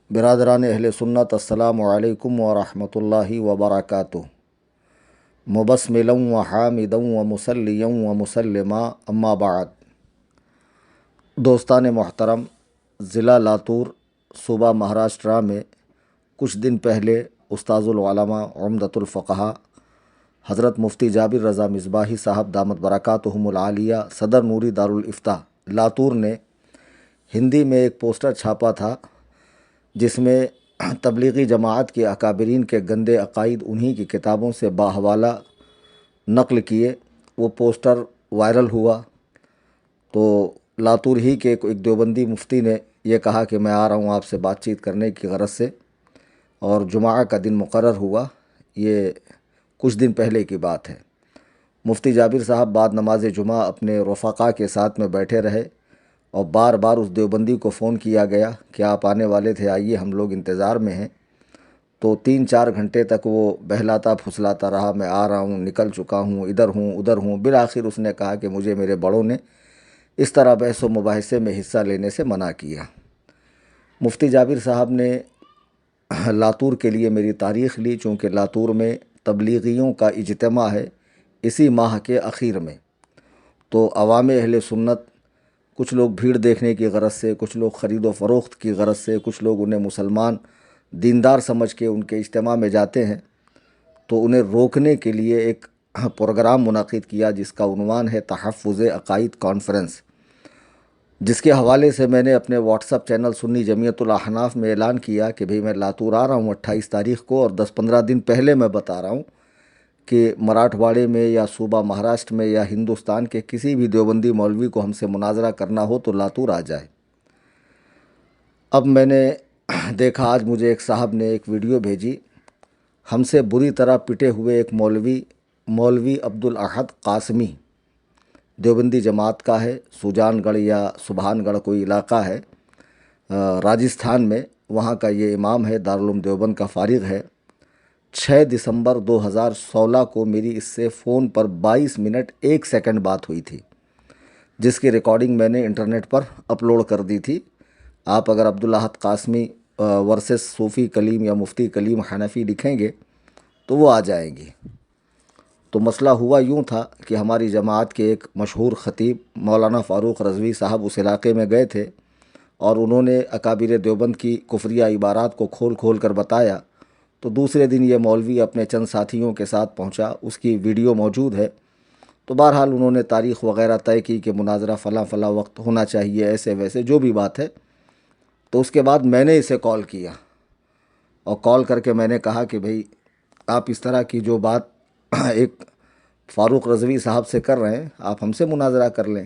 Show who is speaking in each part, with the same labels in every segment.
Speaker 1: برادران اہل سنت، السلام علیکم ورحمۃ اللہ وبرکاتہ۔ مبسملا وحامدا ومصلیا ومسلما اما بعد۔ دوستان محترم، ضلع لاتور، صوبہ مہاراشٹرا میں کچھ دن پہلے استاذ العلماء عمدۃ الفقہاء حضرت مفتی جابر رضا مصباحی صاحب دامت برکاتہم العالیہ صدر نوری دارالافتاء لاتور نے ہندی میں ایک پوسٹر چھاپا تھا جس میں تبلیغی جماعت کے اکابرین کے گندے عقائد انہی کی کتابوں سے باحوالہ نقل کیے۔ وہ پوسٹر وائرل ہوا تو لاتور ہی کے ایک دیوبندی مفتی نے یہ کہا کہ میں آ رہا ہوں آپ سے بات چیت کرنے کی غرض سے، اور جمعہ کا دن مقرر ہوا۔ یہ کچھ دن پہلے کی بات ہے۔ مفتی جابر صاحب بعد نماز جمعہ اپنے رفقا کے ساتھ میں بیٹھے رہے اور بار بار اس دیوبندی کو فون کیا گیا کہ آپ آنے والے تھے، آئیے، ہم لوگ انتظار میں ہیں۔ تو 3-4 گھنٹے تک وہ بہلاتا پھسلاتا رہا، میں آ رہا ہوں، نکل چکا ہوں، ادھر ہوں ادھر ہوں۔ بالآخر اس نے کہا کہ مجھے میرے بڑوں نے اس طرح بحث و مباحثے میں حصہ لینے سے منع کیا۔ مفتی جابر صاحب نے لاتور کے لیے میری تاریخ لی، چونکہ لاتور میں تبلیغیوں کا اجتماع ہے اسی ماہ کے اخیر میں۔ تو عوام اہل سنت، کچھ لوگ بھیڑ دیکھنے کی غرض سے، کچھ لوگ خرید و فروخت کی غرض سے، کچھ لوگ انہیں مسلمان دیندار سمجھ کے ان کے اجتماع میں جاتے ہیں، تو انہیں روکنے کے لیے ایک پروگرام منعقد کیا جس کا عنوان ہے تحفظ عقائد کانفرنس، جس کے حوالے سے میں نے اپنے واٹس اپ چینل سنی جمعیت الاحناف میں اعلان کیا کہ بھئی میں لاتور آ رہا ہوں 28 تاریخ کو، اور 10-15 دن پہلے میں بتا رہا ہوں کہ مراٹھواڑے میں یا صوبہ مہاراشٹر میں یا ہندوستان کے کسی بھی دیوبندی مولوی کو ہم سے مناظرہ کرنا ہو تو لاتور آ جائے۔ اب میں نے دیکھا، آج مجھے ایک صاحب نے ایک ویڈیو بھیجی، ہم سے بری طرح پٹے ہوئے ایک مولوی عبدالاحد قاسمی، دیوبندی جماعت کا ہے، سوجان گڑھ یا سبحان گڑھ کوئی علاقہ ہے راجستھان میں، وہاں کا یہ امام ہے، دارالعلوم دیوبند کا فارغ ہے۔ 6 دسمبر 2016 کو میری اس سے فون پر 22 منٹ 1 سیکنڈ بات ہوئی تھی، جس کی ریکارڈنگ میں نے انٹرنیٹ پر اپلوڈ کر دی تھی۔ آپ اگر عبدالاحد قاسمی ورسس صوفی کلیم یا مفتی کلیم حنفی لکھیں گے تو وہ آ جائیں گی۔ تو مسئلہ ہوا یوں تھا کہ ہماری جماعت کے ایک مشہور خطیب مولانا فاروق رضوی صاحب اس علاقے میں گئے تھے، اور انہوں نے اکابر دیوبند کی کفریہ عبارات کو کھول کھول کر بتایا۔ تو دوسرے دن یہ مولوی اپنے چند ساتھیوں کے ساتھ پہنچا، اس کی ویڈیو موجود ہے۔ تو بہرحال انہوں نے تاریخ وغیرہ طے کی کہ مناظرہ فلاں فلاں وقت ہونا چاہیے، ایسے ویسے جو بھی بات ہے۔ تو اس کے بعد میں نے اسے کال کیا، اور کال کر کے میں نے کہا کہ بھئی آپ اس طرح کی جو بات ایک فاروق رضوی صاحب سے کر رہے ہیں، آپ ہم سے مناظرہ کر لیں۔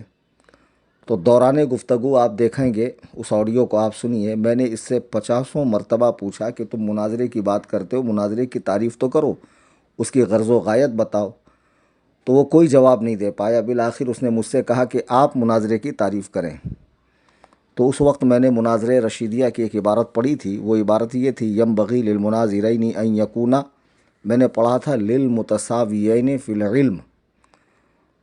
Speaker 1: تو دوران گفتگو آپ دیکھیں گے، اس آڈیو کو آپ سنیے، میں نے اس سے 50 مرتبہ پوچھا کہ تم مناظرے کی بات کرتے ہو، مناظرے کی تعریف تو کرو، اس کی غرض و غایت بتاؤ۔ تو وہ کوئی جواب نہیں دے پایا۔ بالآخر اس نے مجھ سے کہا کہ آپ مناظرے کی تعریف کریں۔ تو اس وقت میں نے مناظرہ رشیدیہ کی ایک عبارت پڑھی تھی، وہ عبارت یہ تھی، ینبغی للمناظرین ان یکونا، میں نے پڑھا تھا للمتساویین فی العلم۔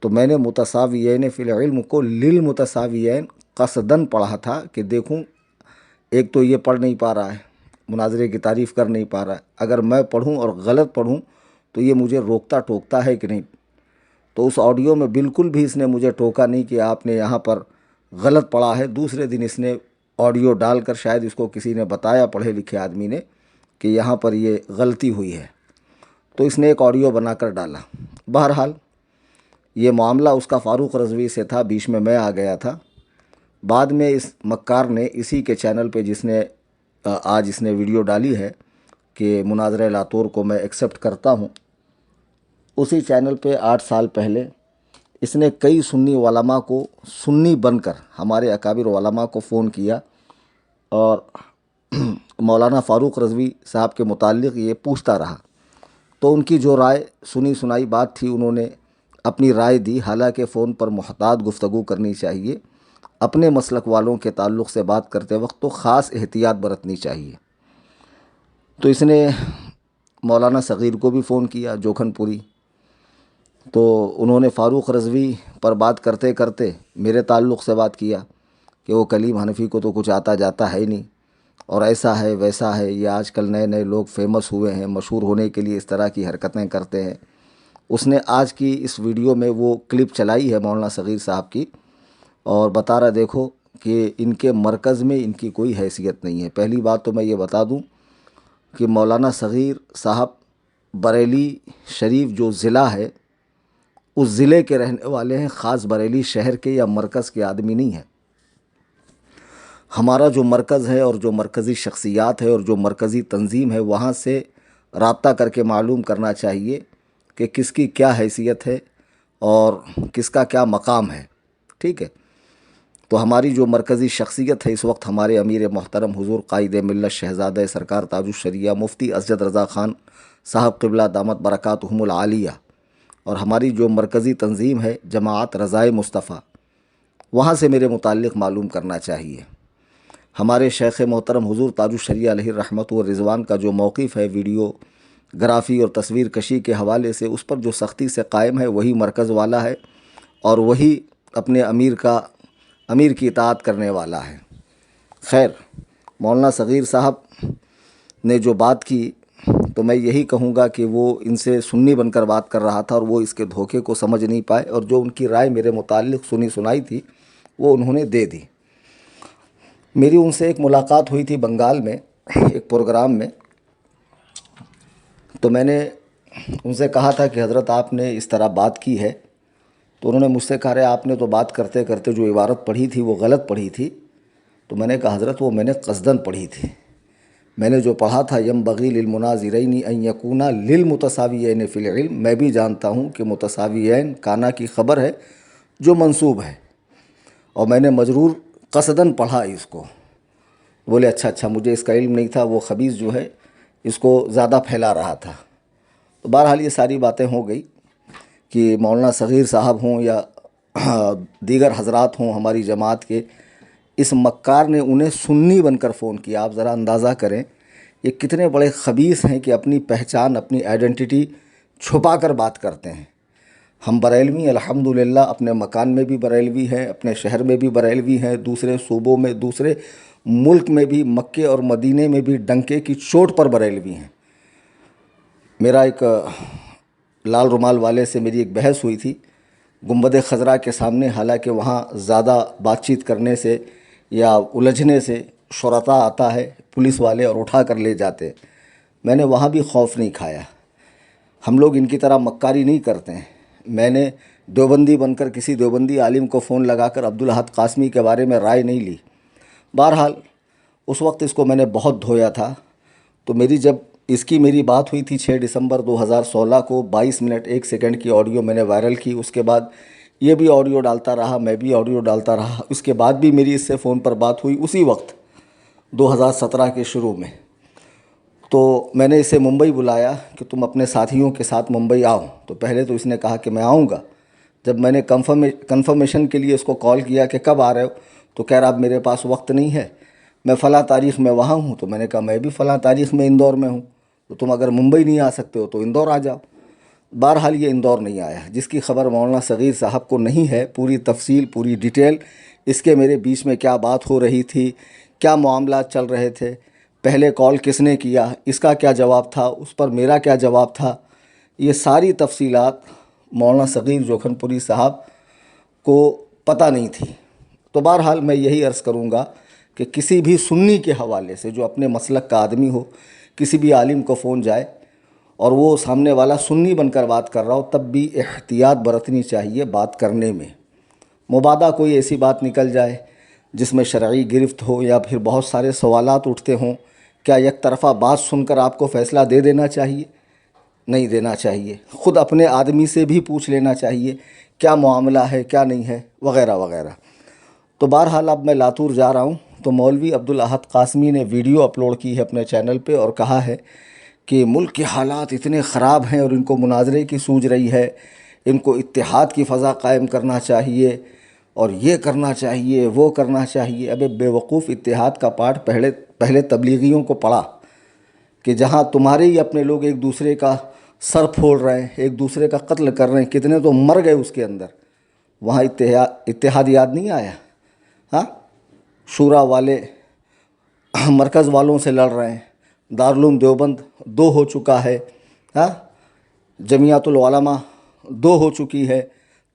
Speaker 1: تو میں نے متساویین فی العلم کو للمتساویین قصدن پڑھا تھا کہ دیکھوں، ایک تو یہ پڑھ نہیں پا رہا ہے، مناظرے کی تعریف کر نہیں پا رہا ہے، اگر میں پڑھوں اور غلط پڑھوں تو یہ مجھے روکتا ٹوکتا ہے کہ نہیں۔ تو اس آڈیو میں بالکل بھی اس نے مجھے ٹوکا نہیں کہ آپ نے یہاں پر غلط پڑھا ہے۔ دوسرے دن اس نے آڈیو ڈال کر، شاید اس کو کسی نے بتایا پڑھے لکھے آدمی نے کہ یہاں پر یہ غلطی ہوئی ہے، تو اس نے ایک آڈیو بنا کر ڈالا۔ بہرحال یہ معاملہ اس کا فاروق رضوی سے تھا، بیچ میں آ گیا تھا۔ بعد میں اس مکار نے اسی کے چینل پہ، جس نے آج اس نے ویڈیو ڈالی ہے کہ مناظرہ لاتور کو میں ایکسیپٹ کرتا ہوں، اسی چینل پہ 8 سال پہلے اس نے کئی سنی علماء کو، سنی بن کر ہمارے اکابر علماء کو فون کیا، اور مولانا فاروق رضوی صاحب کے متعلق یہ پوچھتا رہا۔ تو ان کی جو رائے سنی سنائی بات تھی، انہوں نے اپنی رائے دی۔ حالانکہ فون پر محتاط گفتگو کرنی چاہیے، اپنے مسلک والوں کے تعلق سے بات کرتے وقت تو خاص احتیاط برتنی چاہیے۔ تو اس نے مولانا صغیر کو بھی فون کیا، جوکھن پوری۔ تو انہوں نے فاروق رضوی پر بات کرتے کرتے میرے تعلق سے بات کیا کہ وہ کلیم حنفی کو تو کچھ آتا جاتا ہے نہیں، اور ایسا ہے ویسا ہے، یہ آج کل نئے نئے لوگ فیمس ہوئے ہیں، مشہور ہونے کے لیے اس طرح کی حرکتیں کرتے ہیں۔ اس نے آج کی اس ویڈیو میں وہ کلپ چلائی ہے مولانا صغیر صاحب کی، اور بتا رہا دیکھو کہ ان کے مرکز میں ان کی کوئی حیثیت نہیں ہے۔ پہلی بات تو میں یہ بتا دوں کہ مولانا صغیر صاحب بریلی شریف جو ضلع ہے اس ضلع کے رہنے والے ہیں، خاص بریلی شہر کے یا مرکز کے آدمی نہیں ہیں۔ ہمارا جو مرکز ہے اور جو مرکزی شخصیات ہے اور جو مرکزی تنظیم ہے وہاں سے رابطہ کر کے معلوم کرنا چاہیے کہ کس کی کیا حیثیت ہے اور کس کا کیا مقام ہے، ٹھیک ہے۔ تو ہماری جو مرکزی شخصیت ہے اس وقت ہمارے امیر محترم حضور قائد ملت شہزادہ سرکار تاج الشریعہ مفتی اسجد رضا خان صاحب قبلہ دامت برکاتہم العالیہ، اور ہماری جو مرکزی تنظیم ہے جماعت رضائے مصطفیٰ، وہاں سے میرے متعلق معلوم کرنا چاہیے۔ ہمارے شیخ محترم حضور تاج الشریعہ علیہ الرحمت و رضوان کا جو موقف ہے ویڈیو گرافی اور تصویر کشی کے حوالے سے، اس پر جو سختی سے قائم ہے وہی مرکز والا ہے اور وہی اپنے امیر کی اطاعت کرنے والا ہے۔ خیر، مولانا صغیر صاحب نے جو بات کی تو میں یہی کہوں گا کہ وہ ان سے سنی بن کر بات کر رہا تھا اور وہ اس کے دھوکے کو سمجھ نہیں پائے، اور جو ان کی رائے میرے متعلق سنی سنائی تھی وہ انہوں نے دے دی۔ میری ان سے ایک ملاقات ہوئی تھی بنگال میں ایک پروگرام میں، تو میں نے ان سے کہا تھا کہ حضرت آپ نے اس طرح بات کی ہے، تو انہوں نے مجھ سے کہا رہے آپ نے تو بات کرتے کرتے جو عبارت پڑھی تھی وہ غلط پڑھی تھی۔ تو میں نے کہا حضرت وہ میں نے قصداً پڑھی تھی، میں نے جو پڑھا تھا ینبغی للمناظرین ان یکونا للمتساویین فی العلم، میں بھی جانتا ہوں کہ متساویین کانا کی خبر ہے جو منصوب ہے، اور میں نے مجرور قصداً پڑھا اس کو۔ بولے اچھا مجھے اس کا علم نہیں تھا، وہ خبیث جو ہے اس کو زیادہ پھیلا رہا تھا۔ تو بہرحال یہ ساری باتیں ہو گئی کہ مولانا صغیر صاحب ہوں یا دیگر حضرات ہوں ہماری جماعت کے، اس مکار نے انہیں سنی بن کر فون کیا۔ آپ ذرا اندازہ کریں یہ کتنے بڑے خبیث ہیں کہ اپنی پہچان اپنی آئیڈینٹی چھپا کر بات کرتے ہیں۔ ہم بریلوی الحمدللہ اپنے مکان میں بھی بریلوی ہیں، اپنے شہر میں بھی بریلوی ہیں، دوسرے صوبوں میں دوسرے ملک میں بھی، مکے اور مدینے میں بھی ڈنکے کی چوٹ پر بریلوی ہیں۔ میرا ایک لال رومال والے سے میری ایک بحث ہوئی تھی گنبد خضرا کے سامنے، حالانکہ وہاں زیادہ بات چیت کرنے سے یا الجھنے سے شرطا آتا ہے پولیس والے اور اٹھا کر لے جاتے۔ میں نے وہاں بھی خوف نہیں کھایا، ہم لوگ ان کی طرح مکاری نہیں کرتے ہیں۔ میں نے دیوبندی بن کر کسی دیوبندی عالم کو فون لگا کر عبدالاحد قاسمی کے بارے میں رائے نہیں لی۔ بہرحال اس وقت اس کو میں نے بہت دھویا تھا، تو جب میری بات ہوئی تھی 6 دسمبر 2016 کو 22 منٹ 1 سیکنڈ کی آڈیو میں نے وائرل کی۔ اس کے بعد یہ بھی آڈیو ڈالتا رہا، میں بھی آڈیو ڈالتا رہا۔ اس کے بعد بھی میری اس سے فون پر بات ہوئی اسی وقت 2017 کے شروع میں۔ تو میں نے اسے ممبئی بلایا کہ تم اپنے ساتھیوں کے ساتھ ممبئی آؤ، تو پہلے تو اس نے کہا کہ میں آؤں گا۔ جب میں نے کنفرمیشن کے لیے اس کو کال کیا کہ کب آ رہے ہو، تو کہہ رہا اب میرے پاس وقت نہیں ہے، میں فلاں تاریخ میں وہاں ہوں۔ تو میں نے کہا میں بھی فلاں تاریخ میں اندور میں ہوں، تو تم اگر ممبئی نہیں آ سکتے ہو تو اندور آ جاؤ۔ بہرحال یہ اندور نہیں آیا، جس کی خبر مولانا صغیر صاحب کو نہیں ہے۔ پوری تفصیل پوری ڈیٹیل اس کے میرے بیچ میں کیا بات ہو رہی تھی، کیا معاملات چل رہے تھے، پہلے کال کس نے کیا، اس کا کیا جواب تھا، اس پر میرا کیا جواب تھا، یہ ساری تفصیلات مولانا صغیر جوکھن پوری صاحب کو پتہ نہیں تھی۔ تو بہرحال میں یہی عرض کروں گا کہ کسی بھی سنی کے حوالے سے جو اپنے مسلک کا آدمی ہو، کسی بھی عالم کو فون جائے اور وہ سامنے والا سنی بن کر بات کر رہا ہو، تب بھی احتیاط برتنی چاہیے بات کرنے میں۔ مبادا کوئی ایسی بات نکل جائے جس میں شرعی گرفت ہو یا پھر بہت سارے سوالات اٹھتے ہوں، کیا یک طرفہ بات سن کر آپ کو فیصلہ دے دینا چاہیے؟ نہیں دینا چاہیے۔ خود اپنے آدمی سے بھی پوچھ لینا چاہیے کیا معاملہ ہے کیا نہیں ہے وغیرہ وغیرہ۔ تو بہرحال اب میں لاتور جا رہا ہوں، تو مولوی عبدالاحد قاسمی نے ویڈیو اپلوڈ کی ہے اپنے چینل پہ اور کہا ہے کہ ملک کے حالات اتنے خراب ہیں اور ان کو مناظرے کی سوچ رہی ہے، ان کو اتحاد کی فضا قائم کرنا چاہیے اور یہ کرنا چاہیے وہ کرنا چاہیے۔ ابے بے وقوف، اتحاد کا پاٹ پہلے تبلیغیوں کو پڑھا کہ جہاں تمہارے ہی اپنے لوگ ایک دوسرے کا سر پھوڑ رہے ہیں، ایک دوسرے کا قتل کر رہے ہیں، کتنے تو مر گئے اس کے اندر، وہاں اتحاد یاد نہیں آیا؟ ہاں، شورا والے مرکز والوں سے لڑ رہے ہیں، دارالعلوم دیوبند 2 ہو چکا ہے، ہاں، جمعیت العلماء 2 ہو چکی ہے،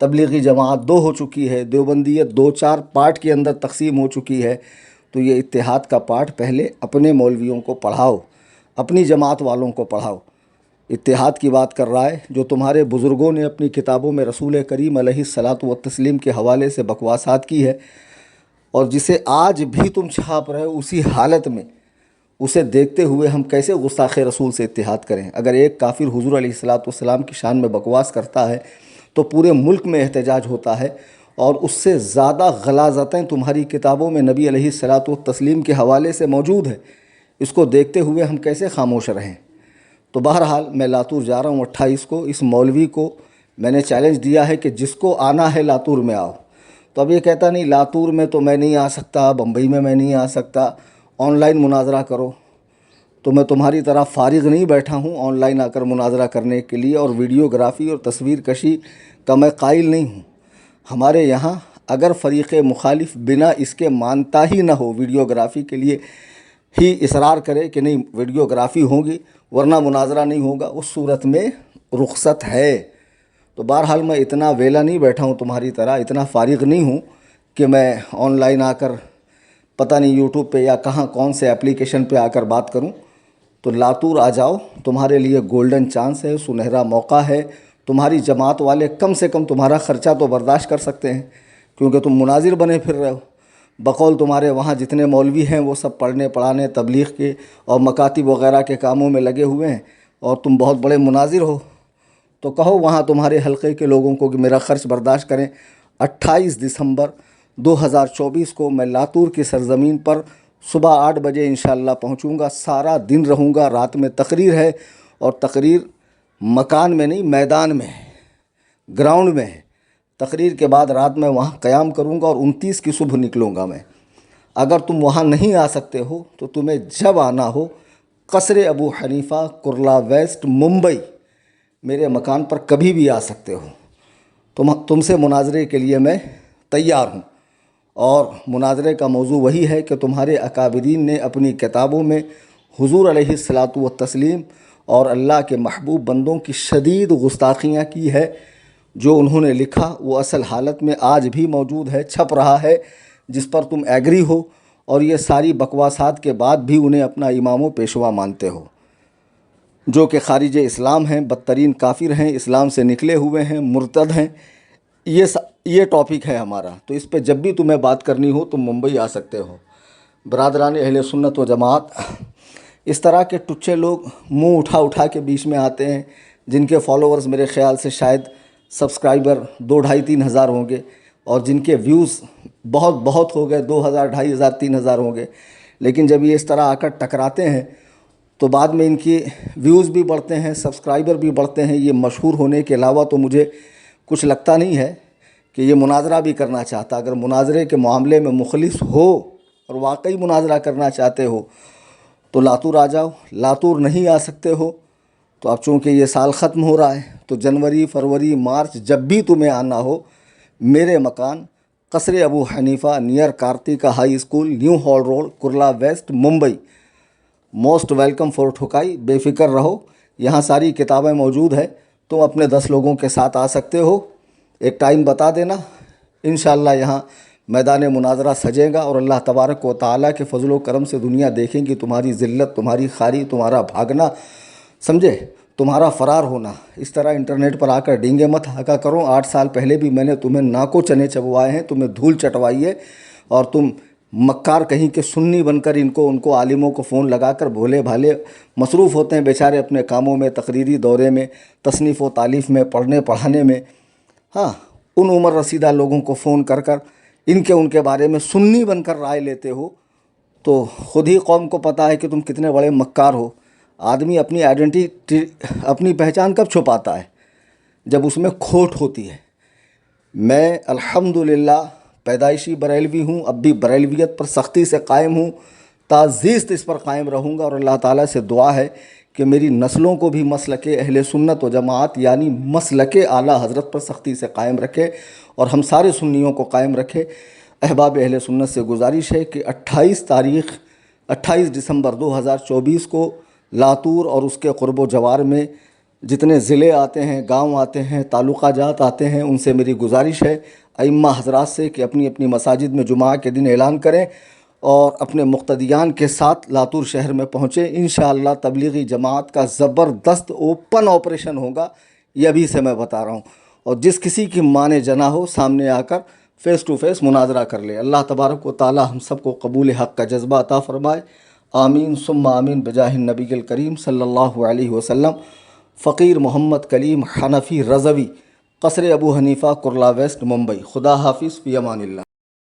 Speaker 1: تبلیغی جماعت 2 ہو چکی ہے، دیوبندیت 2-4 پارٹ کے اندر تقسیم ہو چکی ہے۔ تو یہ اتحاد کا پارٹ پہلے اپنے مولویوں کو پڑھاؤ، اپنی جماعت والوں کو پڑھاؤ۔ اتحاد کی بات کر رہا ہے، جو تمہارے بزرگوں نے اپنی کتابوں میں رسول کریم علیہ الصلاۃ والتسلیم کے حوالے سے بکواسات کی ہے، اور جسے آج بھی تم چھاپ رہے ہو، اسی حالت میں اسے دیکھتے ہوئے ہم کیسے گستاخ رسول سے اتحاد کریں؟ اگر ایک کافر حضور علیہ الصلاۃ والسلام کی شان میں بکواس کرتا ہے تو پورے ملک میں احتجاج ہوتا ہے، اور اس سے زیادہ غلاظتیں تمہاری کتابوں میں نبی علیہ الصلاۃ والتسلیم کے حوالے سے موجود ہے۔ اس کو دیکھتے ہوئے ہم کیسے خاموش رہیں؟ تو بہرحال میں لاتور جا رہا ہوں 28 کو۔ اس مولوی کو میں نے چیلنج دیا ہے کہ جس کو آنا ہے لاتور میں آؤ۔ تو اب یہ کہتا نہیں لاتور میں تو میں نہیں آ سکتا، بمبئی میں نہیں آ سکتا، آن لائن مناظرہ کرو۔ تو میں تمہاری طرح فارغ نہیں بیٹھا ہوں آن لائن آ کر مناظرہ کرنے کے لیے، اور ویڈیوگرافی اور تصویر کشی کا میں قائل نہیں ہوں۔ ہمارے یہاں اگر فریق مخالف بنا اس کے مانتا ہی نہ ہو، ویڈیوگرافی کے لیے ہی اصرار کرے کہ نہیں ویڈیوگرافی ہوگی ورنہ مناظرہ نہیں ہوگا، اس صورت میں رخصت ہے۔ تو بہرحال میں اتنا ویلا نہیں بیٹھا ہوں تمہاری طرح، اتنا فارغ نہیں ہوں کہ میں آن لائن آ کر پتہ نہیں یوٹیوب پہ یا کہاں کون سے اپلیکیشن پہ آ کر بات کروں۔ تو لاتور آ جاؤ، تمہارے لیے گولڈن چانس ہے، سنہرا موقع ہے۔ تمہاری جماعت والے کم سے کم تمہارا خرچہ تو برداشت کر سکتے ہیں، کیونکہ تم مناظر بنے پھر رہے ہو۔ بقول تمہارے وہاں جتنے مولوی ہیں وہ سب پڑھنے پڑھانے تبلیغ کے اور مکاتب وغیرہ کے کاموں میں لگے ہوئے ہیں، اور تم بہت بڑے مناظر ہو۔ تو کہو وہاں تمہارے حلقے کے لوگوں کو کہ میرا خرچ برداشت کریں۔ 28 دسمبر 2024 کو میں لاتور کی سرزمین پر صبح 8 بجے انشاءاللہ پہنچوں گا۔ سارا دن رہوں گا، رات میں تقریر ہے، اور تقریر مکان میں نہیں میدان میں ہے، گراؤنڈ میں ہے۔ تقریر کے بعد رات میں وہاں قیام کروں گا، اور 29 کی صبح نکلوں گا میں۔ اگر تم وہاں نہیں آ سکتے ہو تو تمہیں جب آنا ہو قصر ابو حنیفہ، کرلا ویسٹ، ممبئی، میرے مکان پر کبھی بھی آ سکتے ہو۔ تم سے مناظرے کے لیے میں تیار ہوں، اور مناظرے کا موضوع وہی ہے کہ تمہارے اکابرین نے اپنی کتابوں میں حضور علیہ الصلاۃ والتسلیم اور اللہ کے محبوب بندوں کی شدید گستاخیاں کی ہے۔ جو انہوں نے لکھا وہ اصل حالت میں آج بھی موجود ہے، چھپ رہا ہے، جس پر تم ایگری ہو، اور یہ ساری بکواسات کے بعد بھی انہیں اپنا امام و پیشوا مانتے ہو، جو کہ خارج اسلام ہیں، بدترین کافر ہیں، اسلام سے نکلے ہوئے ہیں، مرتد ہیں۔ یہ ٹاپک ہے ہمارا۔ تو اس پہ جب بھی تمہیں بات کرنی ہو تم ممبئی آ سکتے ہو۔ برادران اہل سنت و جماعت، اس طرح کے ٹچے لوگ منہ اٹھا اٹھا کے بیچ میں آتے ہیں، جن کے فالوورز میرے خیال سے شاید سبسکرائبر 2-2.5-3 ہزار ہوں گے، اور جن کے ویوز بہت ہو گئے، 2,000 2,500 3,000 ہوں گے۔ لیکن جب یہ اس طرح آ کر ٹکراتے ہیں تو بعد میں ان کی ویوز بھی بڑھتے ہیں، سبسکرائبر بھی بڑھتے ہیں۔ یہ مشہور ہونے کے علاوہ تو مجھے کچھ لگتا نہیں ہے کہ یہ مناظرہ بھی کرنا چاہتا۔ اگر مناظرے کے معاملے میں مخلص ہو اور واقعی مناظرہ کرنا چاہتے ہو تو لاتور آ جاؤ۔ لاتور نہیں آ سکتے ہو تو اب چونکہ یہ سال ختم ہو رہا ہے تو جنوری، فروری، مارچ جب بھی تمہیں آنا ہو، میرے مکان Qasr Abu Hanifa near Kartika high school, new hall road, Kurla west, Mumbai. Most welcome for ٹھکائی۔ بے فکر رہو، یہاں ساری کتابیں موجود ہیں، تم اپنے 10 لوگوں کے ساتھ آ سکتے ہو۔ ایک ٹائم بتا دینا، انشاءاللہ یہاں میدان مناظرہ سجے گا، اور اللہ تبارک و تعالیٰ کے فضل و کرم سے دنیا دیکھیں گی تمہاری ذلت، تمہاری خواری، تمہارا بھاگنا، سمجھے، تمہارا فرار ہونا۔ اس طرح انٹرنیٹ پر آ کر ڈینگے مت ہکا کرو۔ 8 سال پہلے بھی میں نے تمہیں ناکو چنے چبوائے ہیں، تمہیں دھول چٹوائی ہے، اور تم مکار کہیں کے سنی بن کر ان کو عالموں کو فون لگا کر بھولے بھالے مصروف ہوتے ہیں بیچارے اپنے کاموں میں، تقریری دورے میں، تصنیف و تالیف میں، پڑھنے پڑھانے میں۔ ہاں، ان عمر رسیدہ لوگوں کو فون کر کر ان کے بارے میں سنی بن کر رائے لیتے ہو، تو خود ہی قوم کو پتہ ہے کہ تم کتنے بڑے مکار ہو۔ آدمی اپنی آئیڈینٹی، اپنی پہچان کب چھپاتا ہے؟ جب اس میں کھوٹ ہوتی ہے۔ میں الحمدللہ پیدائشی بریلوی ہوں، اب بھی بریلویت پر سختی سے قائم ہوں، تازیست اس پر قائم رہوں گا، اور اللہ تعالیٰ سے دعا ہے کہ میری نسلوں کو بھی مسلک اہل سنت و جماعت یعنی مسلک اعلیٰ حضرت پر سختی سے قائم رکھے، اور ہم سارے سنیوں کو قائم رکھے۔ احباب اہل سنت سے گزارش ہے کہ 28 تاریخ 28 دسمبر 2024 کو لاتور اور اس کے قرب و جوار میں جتنے ضلع آتے ہیں، گاؤں آتے ہیں، تعلقہ جات آتے ہیں، ان سے میری گزارش ہے ائمہ حضرات سے کہ اپنی اپنی مساجد میں جمعہ کے دن اعلان کریں اور اپنے مقتدیان کے ساتھ لاتور شہر میں پہنچیں۔ انشاءاللہ تبلیغی جماعت کا زبردست اوپن آپریشن ہوگا، یہ ابھی سے میں بتا رہا ہوں، اور جس کسی کی مانے جنا ہو سامنے آ کر فیس ٹو فیس مناظرہ کر لے۔ اللہ تبارک و تعالی ہم سب کو قبول حق کا جذبہ عطا فرمائے، آمین ثم آمین بجاہ النبی الکریم صلی اللہ علیہ وسلم۔ فقیر محمد کلیم حنفی رضوی، قصر ابو حنیفہ، کرلا ویسٹ، ممبئی۔ خدا حافظ، فی امان اللہ۔